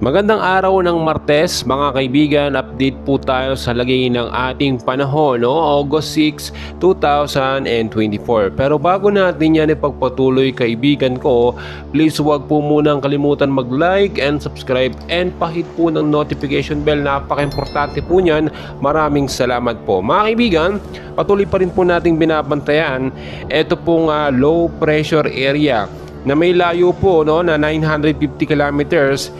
Magandang araw ng Martes, mga kaibigan. Update po tayo sa lagay ng ating panahon, no? August 6, 2024. Pero bago natin yan ipagpatuloy, kaibigan ko, please huwag po munang kalimutan mag-like and subscribe and pahit po ng notification bell. Napaka-importante po niyan. Maraming salamat po. Mga kaibigan, patuloy pa rin po nating binabantayan ito pong low pressure area na may layo po, no, na 950 kilometers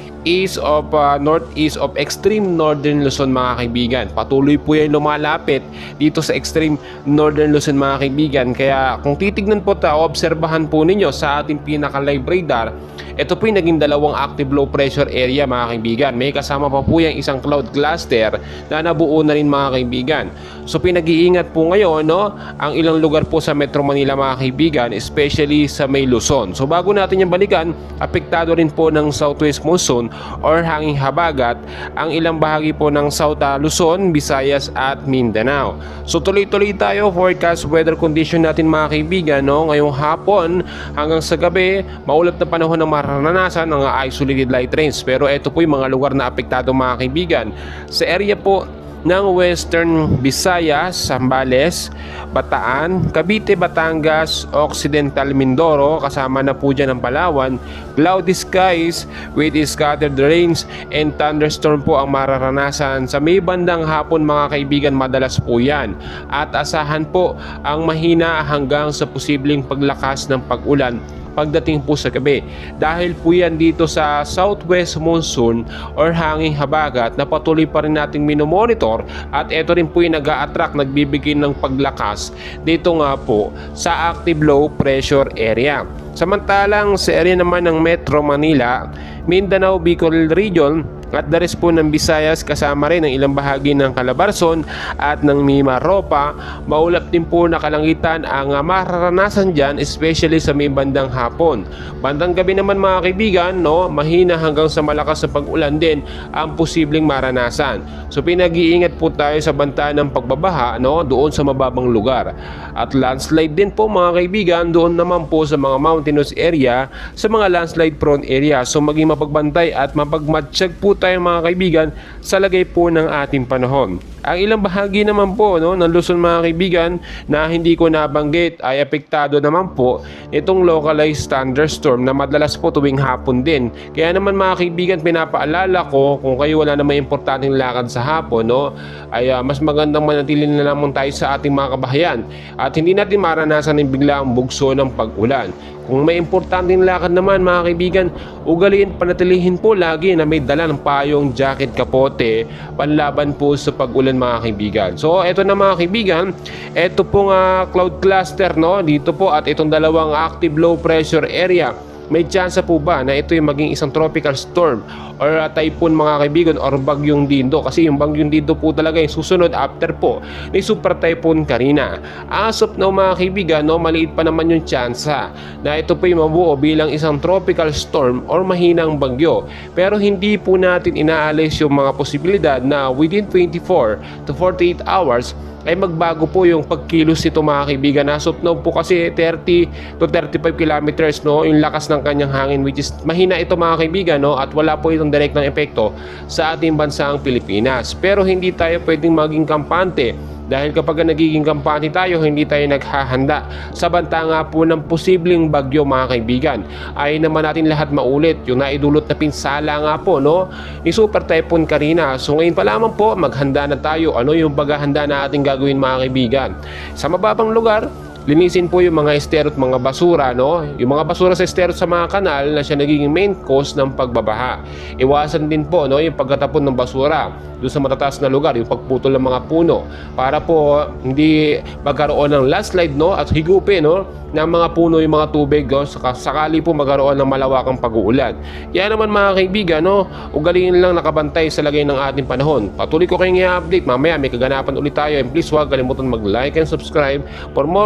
northeast of extreme northern Luzon, mga kaibigan. Patuloy po yan lumalapit dito sa extreme northern Luzon, mga kaibigan. Kaya kung titignan po obserbahan po ninyo sa ating pinaka live radar, ito po yung naging dalawang active low pressure area, mga kaibigan. May kasama pa po yung isang cloud cluster na nabuo na rin, mga kaibigan. So pinag-iingat po ngayon, no, ang ilang lugar po sa Metro Manila, mga kaibigan, especially sa may Luzon. So bago natin yung balikan, apektado rin po ng southwest monsoon or hanging habagat ang ilang bahagi po ng South Luzon, Visayas at Mindanao. So tuloy-tuloy tayo forecast weather condition natin, mga kaibigan, no? Ngayong hapon hanggang sa gabi, maulap na panahon ng maranasan ng isolated light rains. Pero ito po yung mga lugar na apektado, mga kaibigan. Sa area po ng Western Visayas, Zambales, Bataan, Cavite, Batangas, Occidental Mindoro, kasama na po dyan ang Palawan, cloudy skies with scattered rains and thunderstorm po ang mararanasan sa may bandang hapon, mga kaibigan. Madalas po yan at asahan po ang mahina hanggang sa posibleng paglakas ng pag-ulan pagdating po sa gabi. Dahil po yan dito sa southwest monsoon or hanging habagat na patuloy pa rin nating minomonitor, at ito rin po yung nag-a-attract, nagbibigay ng paglakas dito nga po sa active low pressure area. Samantalang sa area naman ng Metro Manila, Mindanao, Bicol Region at the rest po ng Visayas, kasama rin ang ilang bahagi ng Calabarzon at ng Mimaropa, maulap din po na kalangitan ang mararanasan dyan, especially sa may bandang hapon. Bandang gabi naman, mga kaibigan, no, mahina hanggang sa malakas na pag-ulan din ang posibleng maranasan. So pinag-iingat po tayo sa banta ng pagbabaha, no, doon sa mababang lugar. At landslide din po, mga kaibigan, doon naman po sa mga mountainous area, sa mga landslide prone area. So maging mapagbantay at mapagmatsyag po tayo, mga kaibigan, sa lagay po ng ating panahon. Ang ilang bahagi naman po, no, ng Luzon, mga kaibigan, na hindi ko nabanggit ay apektado naman po itong localized thunderstorm na madalas po tuwing hapon din. Kaya naman, mga kaibigan, pinapaalala ko, kung kayo wala namang importanteng lakad sa hapon, no, ay mas magandang manatili na lamang tayo sa ating mga kabahayan at hindi natin maranasan ng biglaang bugso ng pag-ulan. Kung may importanteng lakad naman, mga kaibigan, ugaliin, panatilihin po lagi na may dala ng payong, jacket, kapote, panlaban po sa pag-ulan, mga kaibigan. So eto na, mga kaibigan, eto pong cloud cluster, no, dito po, at itong dalawang active low pressure area, may tsansa po ba na ito yung maging isang tropical storm or typhoon, mga kaibigan, or bagyong Dindo? Kasi yung bagyong Dindo po talaga yung susunod after po ni Super Typhoon Karina. As of now, mga kaibigan, no, maliit pa naman yung tsansa na ito po yung mabuo bilang isang tropical storm or mahinang bagyo. Pero hindi po natin inaalis yung mga posibilidad na within 24 to 48 hours ay magbago po yung pagkilos nito, mga kaibigan. As of now po kasi 30 to 35 kilometers, no, yung lakas ng kanyang hangin, which is mahina ito, mga kaibigan, no, at wala po itong direct ng epekto sa ating bansang Pilipinas. Pero hindi tayo pwedeng maging kampante, dahil kapag nagiging kampante tayo, hindi tayo naghahanda sa banta nga po ng posibleng bagyo, mga kaibigan. Ay naman natin lahat maulit yung naidulot na pinsala nga po, no, ni Super Typhoon Karina. So ngayon pa lamang po, maghanda na tayo. Ano yung paghahanda na ating gagawin, mga kaibigan? Sa mababang lugar, linisin po yung mga estero at mga basura, no? Yung mga basura sa estero sa mga kanal na siya nagiging main cause ng pagbabaha. Iwasan din po, no, yung pagkatapon ng basura doon sa matataas na lugar, yung pagputol ng mga puno para po hindi magkaroon ng landslide, no, at higupin, no, ng mga puno yung mga tubig, no, sakali po magkaroon ng malawakang pag-uulan. Kaya naman, mga kaibigan, no, ugaliin lang nakabantay sa lagay ng ating panahon. Patuloy ko kayong i-update. Mamaya may kaganapan ulit tayo, and please huwag kalimutan mag-like and subscribe for more